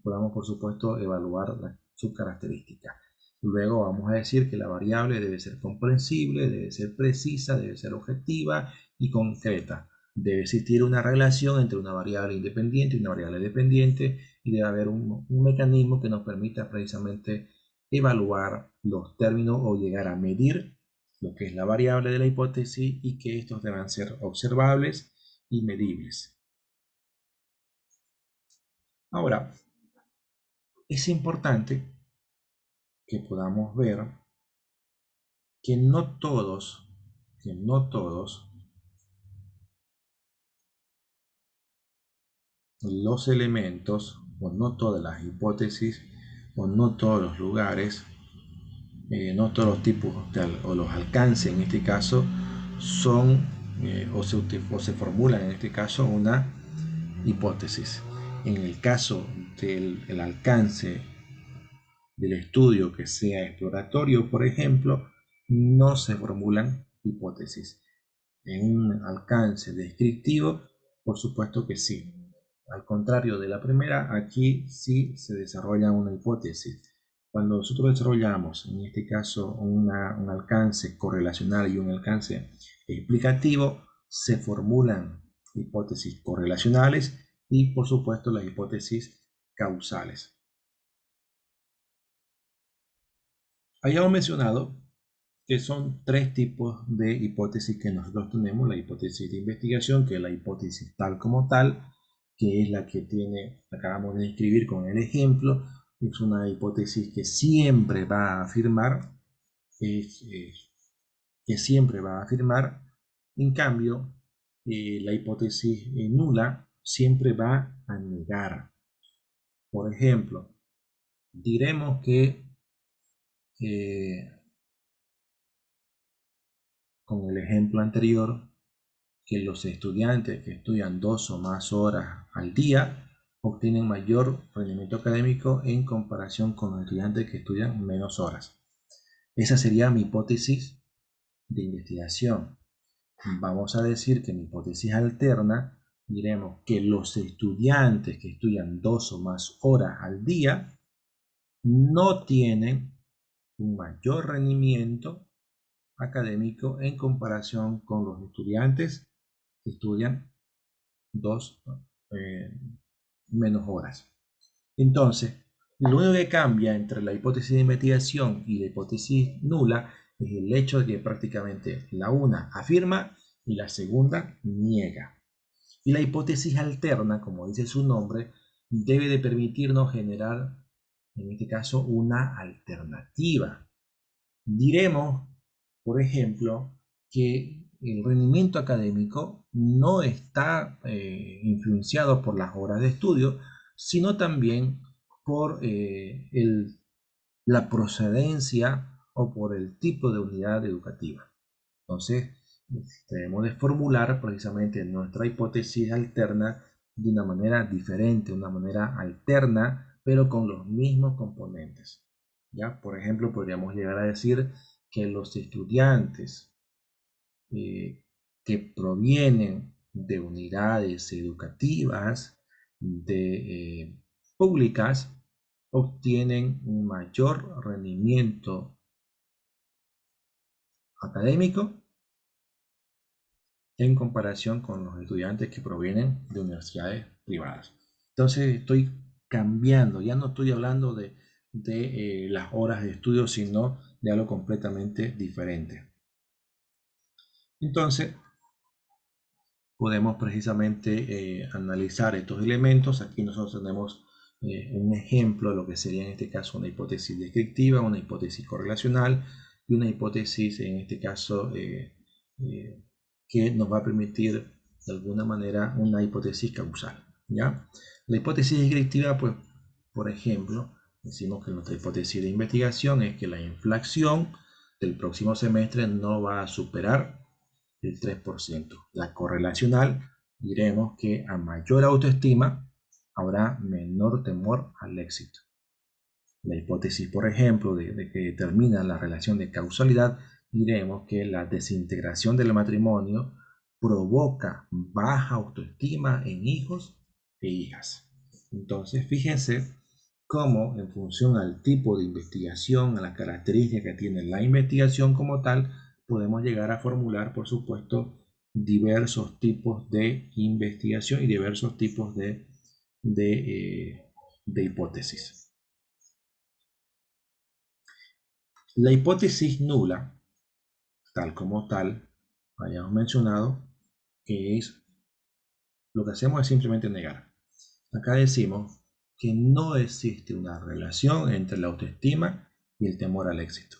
[SPEAKER 1] por supuesto evaluar sus características. Luego vamos a decir que la variable debe ser comprensible, debe ser precisa, debe ser objetiva y concreta. Debe existir una relación entre una variable independiente y una variable dependiente y debe haber un mecanismo que nos permita precisamente evaluar los términos o llegar a medir lo que es la variable de la hipótesis y que estos deban ser observables y medibles. Ahora, es importante que podamos ver que no todos los elementos, o no todas las hipótesis, o no todos los lugares, no todos los tipos o los alcances en este caso son o se formulan en este caso una hipótesis. En el caso del alcance del estudio que sea exploratorio, por ejemplo, no se formulan hipótesis. En un alcance descriptivo, por supuesto que sí. Al contrario de la primera, aquí sí se desarrolla una hipótesis. Cuando nosotros desarrollamos, en este caso, un alcance correlacional y un alcance explicativo, se formulan hipótesis correlacionales y, por supuesto, las hipótesis causales. Habíamos mencionado que son tres tipos de hipótesis que nosotros tenemos: la hipótesis de investigación, que es la hipótesis tal como tal, que es la que acabamos de describir con el ejemplo. Es una hipótesis que siempre va a afirmar, En cambio, la hipótesis nula siempre va a negar. Por ejemplo, diremos que con el ejemplo anterior, que los estudiantes que estudian 2 o más horas al día obtienen mayor rendimiento académico en comparación con los estudiantes que estudian menos horas. Esa sería mi hipótesis de investigación. Vamos a decir que en hipótesis alterna diremos que los estudiantes que estudian 2 o más horas al día no tienen un mayor rendimiento académico en comparación con los estudiantes que estudian 2 menos horas. Entonces, lo único que cambia entre la hipótesis de investigación y la hipótesis nula es el hecho de que prácticamente la una afirma y la segunda niega. Y la hipótesis alterna, como dice su nombre, debe de permitirnos generar, en este caso, una alternativa. Diremos, por ejemplo, que el rendimiento académico no está influenciado por las horas de estudio, sino también por la procedencia o por el tipo de unidad educativa. Entonces, debemos de formular precisamente nuestra hipótesis alterna de una manera diferente, una manera alterna, pero con los mismos componentes. ¿Ya? Por ejemplo, podríamos llegar a decir que los estudiantes que provienen de unidades educativas públicas obtienen un mayor rendimiento académico en comparación con los estudiantes que provienen de universidades privadas. Entonces estoy cambiando, ya no estoy hablando de las horas de estudio, sino de algo completamente diferente. Entonces podemos precisamente analizar estos elementos. Aquí nosotros tenemos un ejemplo de lo que sería en este caso una hipótesis descriptiva, una hipótesis correlacional y una hipótesis en este caso que nos va a permitir de alguna manera una hipótesis causal. ¿Ya? La hipótesis descriptiva, pues, por ejemplo, decimos que nuestra hipótesis de investigación es que la inflación del próximo semestre no va a superar el 3%. La correlacional, diremos que a mayor autoestima habrá menor temor al éxito. La hipótesis, por ejemplo, de que determina la relación de causalidad, diremos que la desintegración del matrimonio provoca baja autoestima en hijos e hijas. Entonces, fíjense cómo en función al tipo de investigación, a la característica que tiene la investigación como tal, podemos llegar a formular, por supuesto, diversos tipos de investigación y diversos tipos de hipótesis. La hipótesis nula, tal como tal, hayamos mencionado, que es lo que hacemos es simplemente negar. Acá decimos que no existe una relación entre la autoestima y el temor al éxito.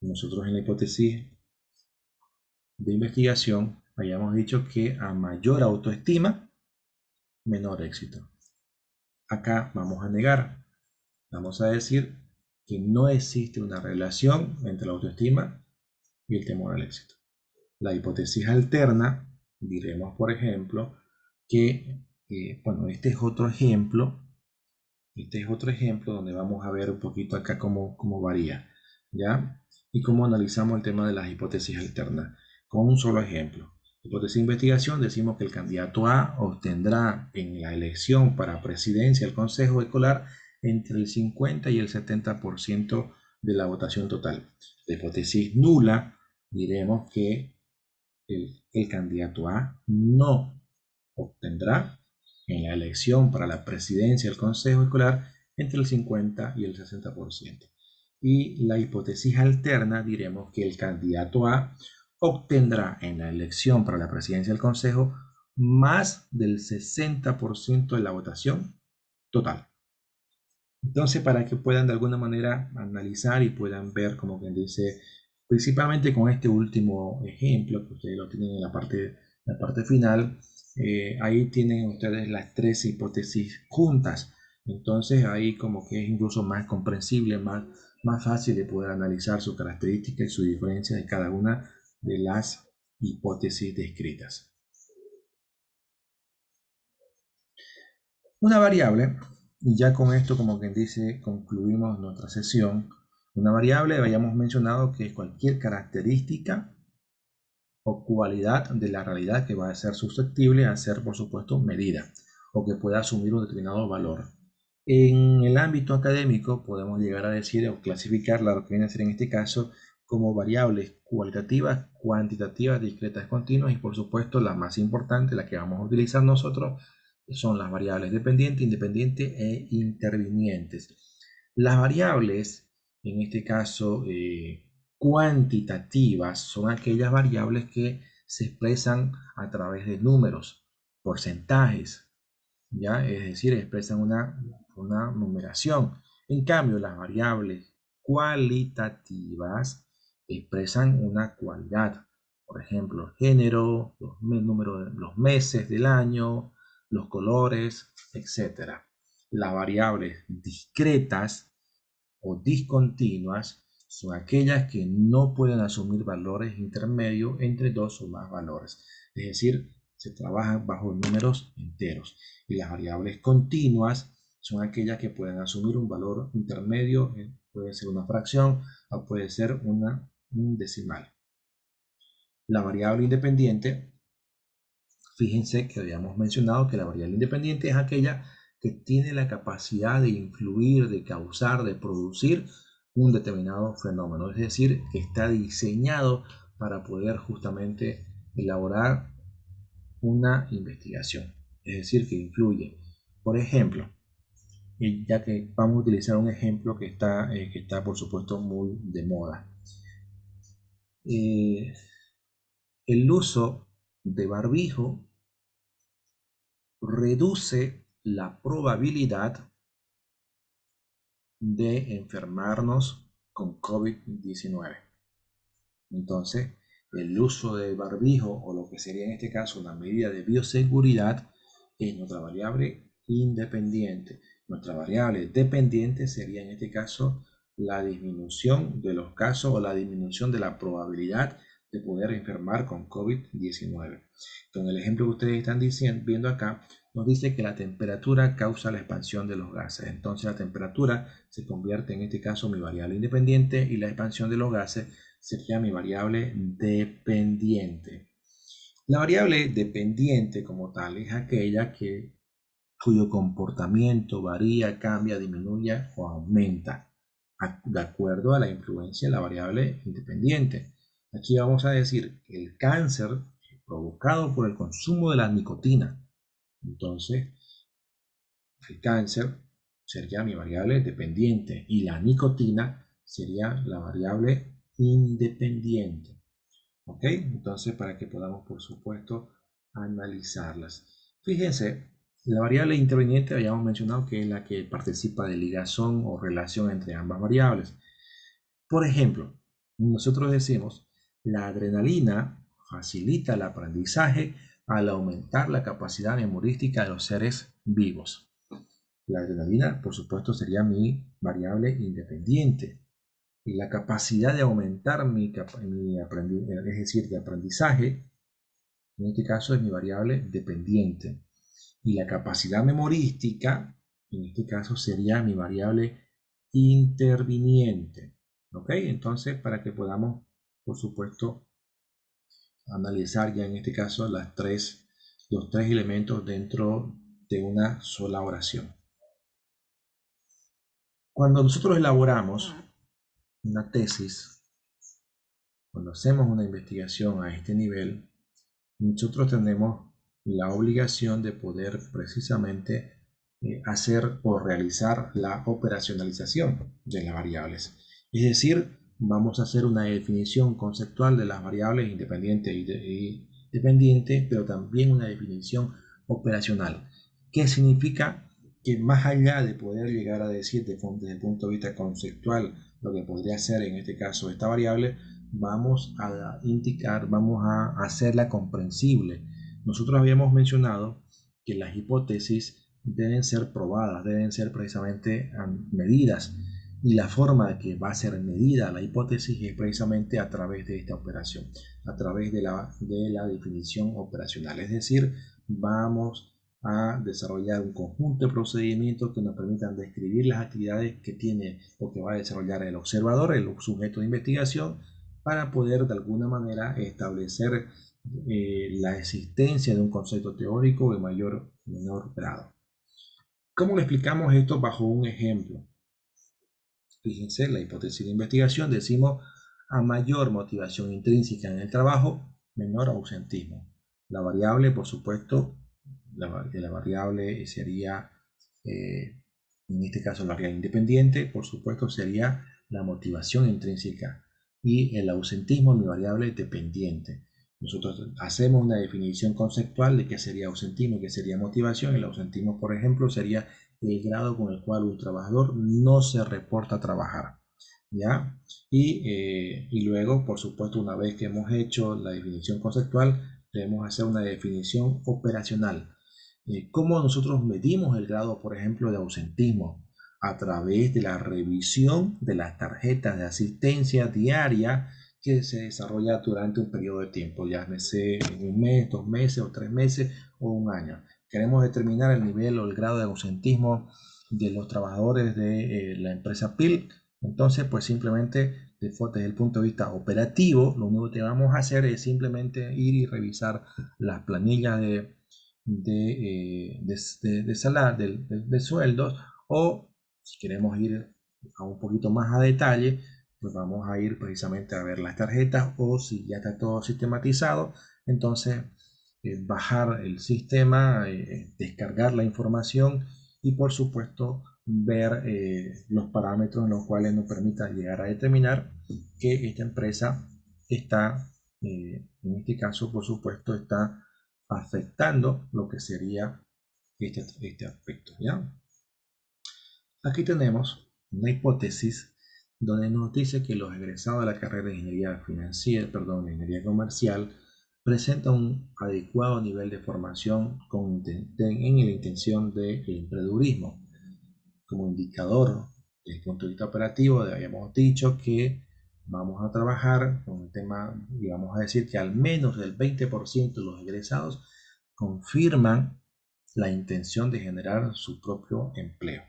[SPEAKER 1] Nosotros en la hipótesis de investigación hayamos dicho que a mayor autoestima, menor éxito. Acá vamos a negar. Vamos a decir que no existe una relación entre la autoestima y el temor al éxito. La hipótesis alterna, diremos por ejemplo que, bueno, este es otro ejemplo donde vamos a ver un poquito acá cómo varía, ¿ya? Y cómo analizamos el tema de las hipótesis alternas. Con un solo ejemplo. Hipótesis de investigación, decimos que el candidato A obtendrá en la elección para presidencia del Consejo Escolar entre el 50 y el 70% de la votación total. La hipótesis nula, diremos que el candidato A no obtendrá en la elección para la presidencia del Consejo Escolar entre el 50 y el 60%. Y la hipótesis alterna, diremos que el candidato A obtendrá en la elección para la presidencia del Consejo más del 60% de la votación total. Entonces, para que puedan de alguna manera analizar y puedan ver, como quien dice, principalmente con este último ejemplo, que ustedes lo tienen en la parte final, ahí tienen ustedes las tres hipótesis juntas. Entonces, ahí como que es incluso más comprensible, más fácil de poder analizar sus características y su diferencia de cada una de las hipótesis descritas. Una variable, y ya con esto, como quien dice, concluimos nuestra sesión. Una variable, habíamos mencionado que es cualquier característica o cualidad de la realidad que va a ser susceptible a ser, por supuesto, medida o que pueda asumir un determinado valor. En el ámbito académico podemos llegar a decir o clasificar lo que viene a ser en este caso como variables cualitativas, cuantitativas, discretas, continuas y por supuesto la más importante, la que vamos a utilizar nosotros, son las variables dependientes, independientes e intervinientes. Las variables, en este caso cuantitativas, son aquellas variables que se expresan a través de números, porcentajes, ¿ya? Es decir, expresan una numeración. En cambio, las variables cualitativas expresan una cualidad. Por ejemplo, género, los meses del año, los colores, etc. Las variables discretas o discontinuas son aquellas que no pueden asumir valores intermedios entre dos o más valores. Es decir, se trabajan bajo números enteros. Y las variables continuas son aquellas que pueden asumir un valor intermedio, puede ser una fracción o puede ser un decimal. La variable independiente, fíjense que habíamos mencionado que la variable independiente es aquella que tiene la capacidad de influir, de causar, de producir un determinado fenómeno, es decir, que está diseñado para poder justamente elaborar una investigación, es decir, que influye. Por ejemplo, ya que vamos a utilizar un ejemplo que está por supuesto muy de moda. El uso de barbijo reduce la probabilidad de enfermarnos con COVID-19. Entonces, el uso de barbijo o lo que sería en este caso una medida de bioseguridad es nuestra variable independiente. Nuestra variable dependiente sería en este caso la disminución de los casos o la disminución de la probabilidad de poder enfermar con COVID-19. Con el ejemplo que ustedes están viendo acá, nos dice que la temperatura causa la expansión de los gases. Entonces la temperatura se convierte en este caso mi variable independiente y la expansión de los gases sería mi variable dependiente. La variable dependiente como tal es aquella cuyo comportamiento varía, cambia, disminuye o aumenta de acuerdo a la influencia de la variable independiente. Aquí vamos a decir que el cáncer es provocado por el consumo de la nicotina. Entonces, el cáncer sería mi variable dependiente y la nicotina sería la variable independiente. ¿Ok? Entonces, para que podamos, por supuesto, analizarlas. Fíjense, la variable interviniente habíamos mencionado que es la que participa de ligazón o relación entre ambas variables. Por ejemplo, nosotros decimos, la adrenalina facilita el aprendizaje al aumentar la capacidad memorística de los seres vivos. La adrenalina, por supuesto, sería mi variable independiente. Y la capacidad de aumentar es decir, de aprendizaje, en este caso es mi variable dependiente. Y la capacidad memorística, en este caso sería mi variable interviniente. ¿Ok? Entonces, para que podamos, por supuesto, analizar ya en este caso los tres elementos dentro de una sola oración. Cuando nosotros elaboramos una tesis, cuando hacemos una investigación a este nivel, nosotros tenemos la obligación de poder precisamente hacer o realizar la operacionalización de las variables. Es decir, vamos a hacer una definición conceptual de las variables independientes y dependientes, pero también una definición operacional. ¿Qué significa? Que más allá de poder llegar a decir desde el punto de vista conceptual lo que podría ser en este caso esta variable, vamos a indicar, vamos a hacerla comprensible. Nosotros habíamos mencionado que las hipótesis deben ser probadas, deben ser precisamente medidas. Y la forma de que va a ser medida la hipótesis es precisamente a través de esta operación, a través de la definición operacional. Es decir, vamos a desarrollar un conjunto de procedimientos que nos permitan describir las actividades que tiene o que va a desarrollar el observador, el sujeto de investigación, para poder de alguna manera establecer la existencia de un concepto teórico de mayor o menor grado. ¿Cómo le explicamos esto bajo un ejemplo? Fíjense, la hipótesis de investigación decimos a mayor motivación intrínseca en el trabajo, menor ausentismo. La variable, por supuesto, la variable sería, en este caso la variable independiente, por supuesto sería la motivación intrínseca y el ausentismo mi variable dependiente. Nosotros hacemos una definición conceptual de qué sería ausentismo y qué sería motivación. El ausentismo, por ejemplo, sería el grado con el cual un trabajador no se reporta a trabajar, ¿ya? Y luego, por supuesto, una vez que hemos hecho la definición conceptual, debemos hacer una definición operacional. ¿Cómo nosotros medimos el grado, por ejemplo, de ausentismo? A través de la revisión de las tarjetas de asistencia diaria que se desarrolla durante un periodo de tiempo, ya sea un mes, 2 meses o 3 meses o un año. Queremos determinar el nivel o el grado de ausentismo de los trabajadores de la empresa PIL. Entonces, pues simplemente desde el punto de vista operativo, lo único que vamos a hacer es simplemente ir y revisar las planillas de sueldos, o si queremos ir a un poquito más a detalle, pues vamos a ir precisamente a ver las tarjetas, o si ya está todo sistematizado, entonces bajar el sistema, descargar la información y por supuesto ver los parámetros en los cuales nos permita llegar a determinar que esta empresa está, en este caso por supuesto, está afectando lo que sería este aspecto, ¿ya? Aquí tenemos una hipótesis donde nos dice que los egresados de la carrera de ingeniería financiera, perdón, de ingeniería comercial, presentan un adecuado nivel de formación en la intención del emprendedurismo. Como indicador, desde el punto de vista operativo, habíamos dicho que vamos a trabajar con el tema y vamos a decir que al menos el 20% de los egresados confirman la intención de generar su propio empleo.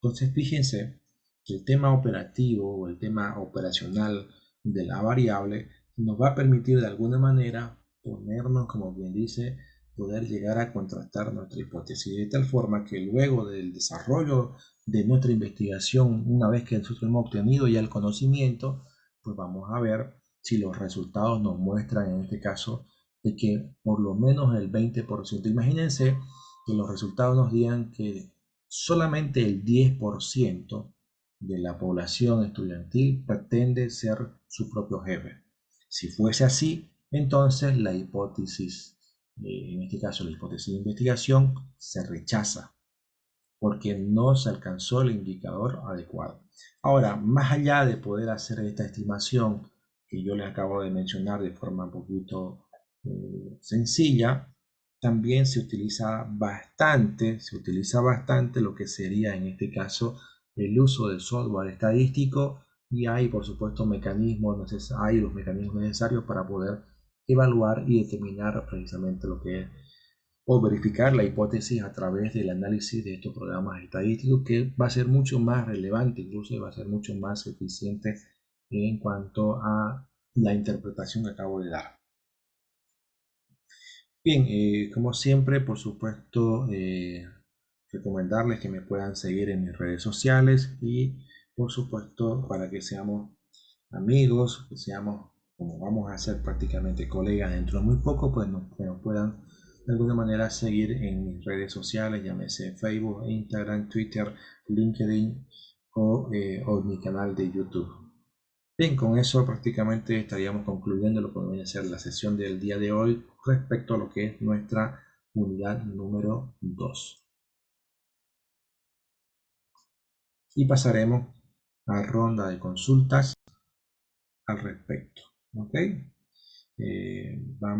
[SPEAKER 1] Entonces, fíjense que el tema operativo o el tema operacional de la variable nos va a permitir de alguna manera ponernos, como bien dice, poder llegar a contrastar nuestra hipótesis de tal forma que luego del desarrollo de nuestra investigación, una vez que nosotros hemos obtenido ya el conocimiento, pues vamos a ver si los resultados nos muestran en este caso de que por lo menos el 20%. Imagínense que los resultados nos digan que solamente el 10% de la población estudiantil pretende ser su propio jefe. Si fuese así, entonces la hipótesis, en este caso la hipótesis de investigación, se rechaza porque no se alcanzó el indicador adecuado. Ahora, más allá de poder hacer esta estimación que yo les acabo de mencionar de forma un poquito sencilla, también se utiliza bastante lo que sería en este caso el uso del software estadístico, y hay por supuesto hay los mecanismos necesarios para poder evaluar y determinar precisamente lo que es o verificar la hipótesis a través del análisis de estos programas estadísticos, que va a ser mucho más relevante, incluso va a ser mucho más eficiente en cuanto a la interpretación que acabo de dar. Bien, como siempre, por supuesto, recomendarles que me puedan seguir en mis redes sociales y, por supuesto, para que seamos amigos, que seamos, como vamos a ser prácticamente colegas dentro de muy poco, pues nos puedan de alguna manera seguir en mis redes sociales, llámese Facebook, Instagram, Twitter, LinkedIn o mi canal de YouTube. Bien, con eso prácticamente estaríamos concluyendo lo que viene a ser la sesión del día de hoy respecto a lo que es nuestra unidad número 2. Y pasaremos a ronda de consultas al respecto. ¿Ok? Vamos